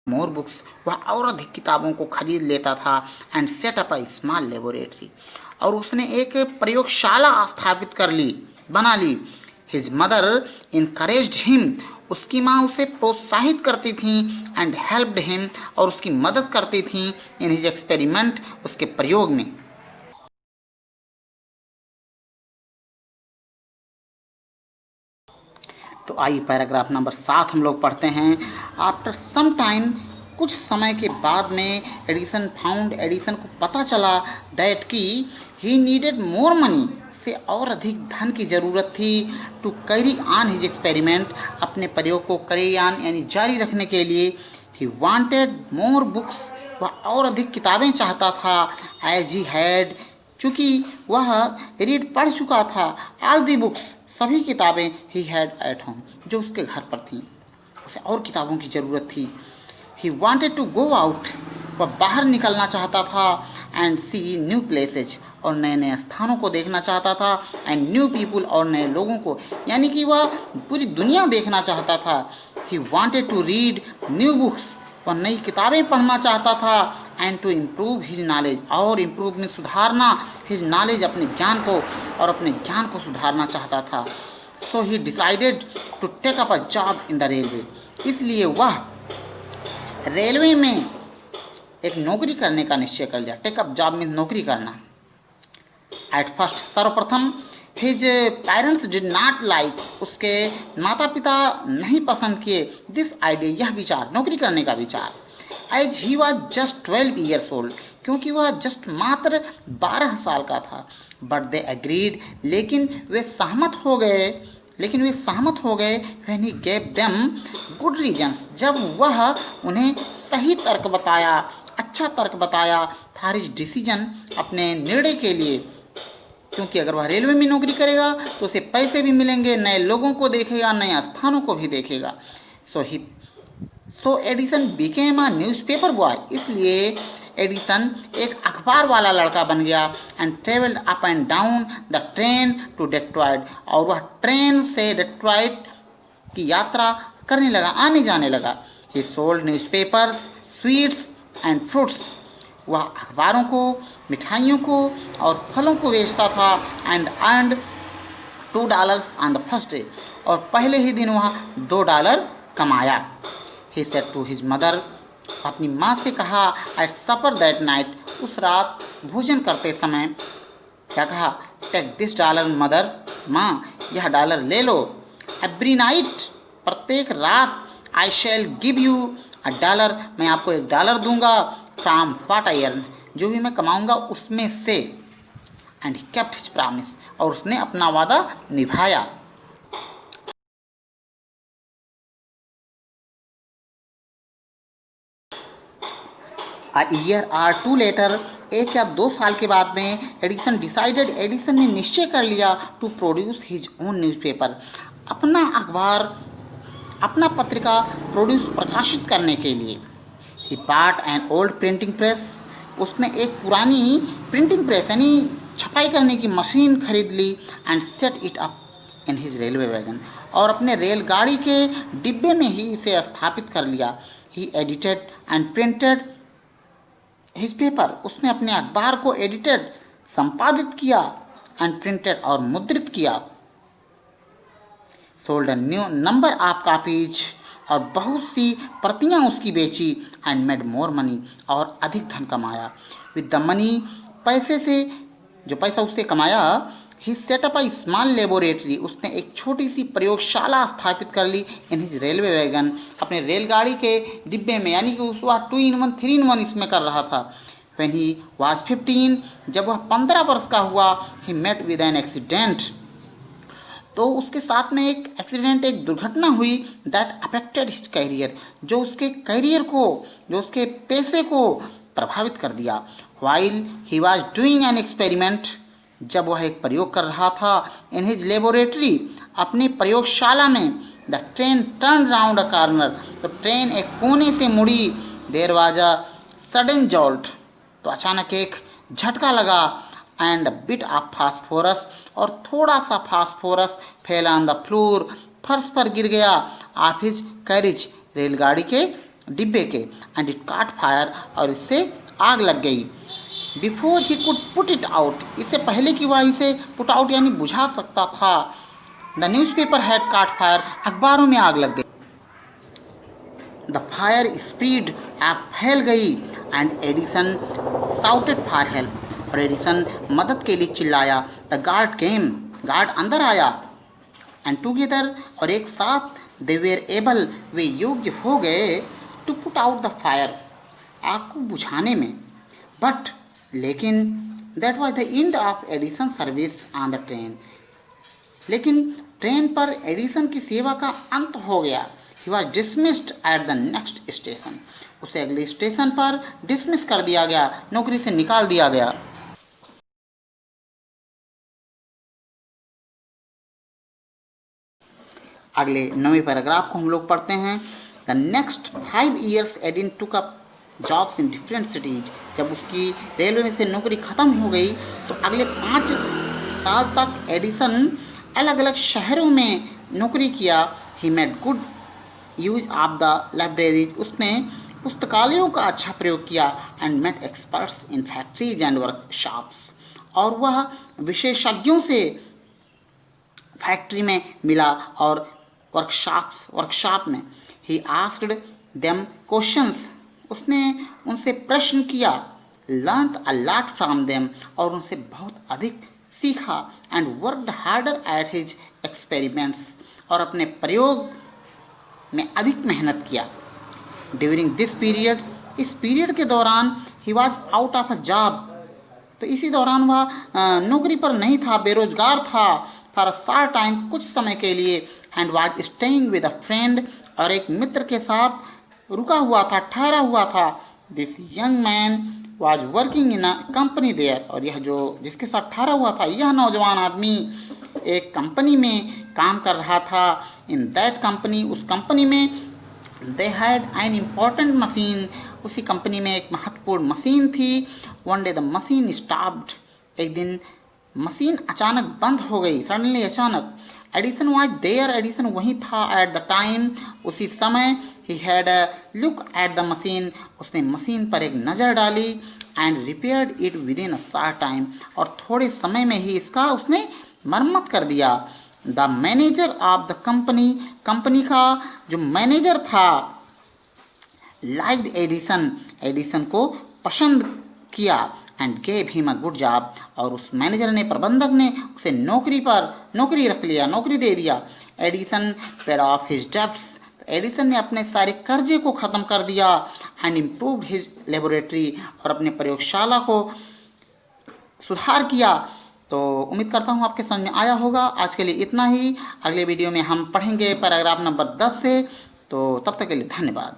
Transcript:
More books, वह और अधिक किताबों को खरीद लेता था and set up a small laboratory, और उसने एक प्रयोगशाला स्थापित बना ली। हिज मदर इनकरेज्ड हिम, उसकी माँ उसे प्रोत्साहित करती थी एंड हेल्प्ड हिम, और उसकी मदद करती थी इन हिज एक्सपेरिमेंट, उसके प्रयोग में। तो आइए पैराग्राफ नंबर 7 हम लोग पढ़ते हैं। आफ्टर सम टाइम, कुछ समय के बाद में एडिसन को पता चला दैट कि ही नीडेड मोर मनी, से और अधिक धन की ज़रूरत थी, to carry on his experiment, अपने प्रयोग को करे ऑन यानी जारी रखने के लिए। ही वांटेड मोर बुक्स, वह और अधिक किताबें चाहता था, एज ही हैड, चूँकि वह रीड पढ़ चुका था, ऑल दी बुक्स, सभी किताबें, ही हैड एट होम, जो उसके घर पर थीं। उसे और किताबों की ज़रूरत थी। He wanted to go out, वह बाहर निकलना चाहता था, एंड सी न्यू प्लेसेज, और नए नए स्थानों को देखना चाहता था, एंड न्यू पीपुल, और नए लोगों को, यानी कि वह पूरी दुनिया देखना चाहता था। He wanted to read new books, वह नई किताबें पढ़ना चाहता था, and to improve his knowledge, और इम्प्रूव में सुधारना, हिज नॉलेज, अपने ज्ञान को, और अपने ज्ञान को सुधारना चाहता था। So he decided to take up a job in the railway, इसलिए वह रेलवे में एक नौकरी करने का निश्चय कर लिया। टेकअप जॉब में नौकरी करना। एट फर्स्ट, सर्वप्रथम, his parents did not like, उसके माता पिता नहीं पसंद किए, दिस आइडिया, यह विचार, नौकरी करने का विचार। As he was just 12 years old, क्योंकि वह जस्ट मात्र 12 साल का था। बट दे एग्रीड, लेकिन वे सहमत हो गए when he gave them good reasons, जब वह उन्हें सही तर्क बताया, अच्छा तर्क बताया, फॉर हिज डिसीजन, अपने निर्णय के लिए। क्योंकि अगर वह रेलवे में नौकरी करेगा तो उसे पैसे भी मिलेंगे, नए लोगों को देखेगा, नए स्थानों को भी देखेगा। So Edison became a newspaper boy, इसलिए एडिसन एक अखबार वाला लड़का बन गया। And travelled up and down the train to Detroit, और वह ट्रेन से डेट्रॉयट की यात्रा करने लगा, आने जाने लगा। ही sold newspapers, sweets and fruits, वह अखबारों को, मिठाइयों को और फलों को बेचता था। And earned $2 on the first day, और पहले ही दिन वह $2 कमाया। He said to his mother, अपनी माँ से कहा, एट सपर दैट नाइट, उस रात भोजन करते समय क्या कहा, टेक दिस $, मदर, माँ यह $, ले लो। एवरी नाइट, प्रत्येक रात, आई शैल गिव यू $, मैं आपको $1 दूंगा, फ्राम व्हाट आई अर्न, जो भी मैं कमाऊंगा उसमें से। And he kept his promise, और उसने अपना वादा निभाया। A year or two later, 1 या 2 साल के बाद में, एडिसन ने निश्चय कर लिया, to produce his own newspaper, अपना अखबार, अपना पत्रिका प्रकाशित करने के लिए। He bought an old printing press, उसने एक पुरानी प्रिंटिंग प्रेस यानी छपाई करने की मशीन खरीद ली। And set it up in his railway wagon, और अपने रेलगाड़ी के डिब्बे में ही इसे स्थापित कर लिया। He edited and printed his paper, उसने अपने अखबार को एडिटेड, संपादित किया, एंड प्रिंटेड, और मुद्रित किया। Sold a new number of copies, और बहुत सी प्रतियां उसकी बेची। एंड मेड मोर मनी, और अधिक धन कमाया। विद द मनी, पैसे से, जो पैसा उससे कमाया, he set up a small laboratory, उसने एक छोटी सी प्रयोगशाला स्थापित कर ली। इन हिज रेलवे वैगन, अपने रेलगाड़ी के डिब्बे में, यानी कि उस वह 2-in-1 3-in-1 इसमें कर रहा था। व्हेन ही वाज 15, जब वह 15 वर्ष का हुआ, he met with an accident, तो उसके साथ में एक एक्सीडेंट, एक दुर्घटना हुई, दैट अफेक्टेड हिज कैरियर, जो उसके कैरियर को, जो उसके पैसे को प्रभावित कर दिया। While he was doing an experiment, जब वह एक प्रयोग कर रहा था, इन हिज लेबोरेटरी, अपनी प्रयोगशाला में, the train turn round a corner, तो ट्रेन एक कोने से मुड़ी। There was a sudden jolt, तो अचानक एक झटका लगा। एंड बिट ऑफ फास्फोरस, और थोड़ा सा phosphorus fell on the floor, फर्श पर गिर गया। ऑफ हिज कैरिज, रेलगाड़ी के डिब्बे के, एंड इट काट फायर, और इससे आग लग गई। Before he could put it out, इससे पहले कि वह इसे पुट आउट यानी बुझा सकता था, द न्यूज़पेपर हैड काट फायर, अखबारों में आग लग गई। द फायर स्प्रीड, आग फैल गई, and Edison shouted for help, और एडिसन मदद के लिए चिल्लाया। द गार्ड केम, गार्ड अंदर आया, एंड टुगेदर, और एक साथ, दे वेर एबल, वे योग्य हो गए, to put out the fire, आग को बुझाने में। बट, लेकिन, that was the end of Edison service on the train, लेकिन ट्रेन पर एडिसन की सेवा का अंत हो गया। He was dismissed at the next station, उसे अगले स्टेशन पर डिसमिस कर दिया गया, नौकरी से निकाल दिया गया। अगले 9वें पैराग्राफ को हम लोग पढ़ते हैं। The next 5 years Adin took up jobs in different cities, जब उसकी रेलवे में से नौकरी ख़त्म हो गई तो अगले 5 साल तक एडिसन अलग अलग शहरों में नौकरी किया। He made good use of the library, उसने पुस्तकालयों का अच्छा प्रयोग किया। And met experts in factories and workshops, और वह विशेषज्ञों से फैक्ट्री में मिला और वर्कशॉप में। ही आस्क्ड देम क्वेश्चंस, उसने उनसे प्रश्न किया। Learned a lot from them, और उनसे बहुत अधिक सीखा। And worked harder at his experiments, और अपने प्रयोग में अधिक मेहनत किया। ड्यूरिंग दिस पीरियड, इस पीरियड के दौरान, he was out of a job, तो इसी दौरान वह नौकरी पर नहीं था, बेरोजगार था। फॉर अ शॉर्ट टाइम, कुछ समय के लिए। And was staying with a friend, और एक मित्र के साथ रुका हुआ था, ठहरा हुआ था। This young man was working in a company there, और यह जो जिसके साथ ठहरा हुआ था, यह नौजवान आदमी एक कंपनी में काम कर रहा था। इन दैट कंपनी, उस कंपनी में, they had an important machine, उसी कंपनी में एक महत्वपूर्ण मशीन थी। One day the machine stopped, एक दिन मशीन अचानक बंद हो गई, सडनली, अचानक। एडिसन वॉज देयर, एडिसन वहीं था। एट द टाइम, उसी समय। He had look at the machine, उसने मशीन पर एक नज़र डाली। And repaired it with in a short time, और थोड़े समय में ही इसका उसने मरम्मत कर दिया। The manager of the company, company का जो मैनेजर था, लाइक्ड एडिसन, एडिसन को पसंद किया। And gave him a good job, और उस मैनेजर ने, प्रबंधक ने उसे नौकरी रख लिया, नौकरी दे दिया। Edison paid of his debts, Edison ने अपने सारे कर्जे को ख़त्म कर दिया। एंड इम्प्रूव्ड हिज लेबोरेटरी, और अपने प्रयोगशाला को सुधार किया। तो उम्मीद करता हूँ आपके समझ में आया होगा। आज के लिए इतना ही। अगले वीडियो में हम पढ़ेंगे पैराग्राफ नंबर 10 से। तो तब तक के लिए धन्यवाद।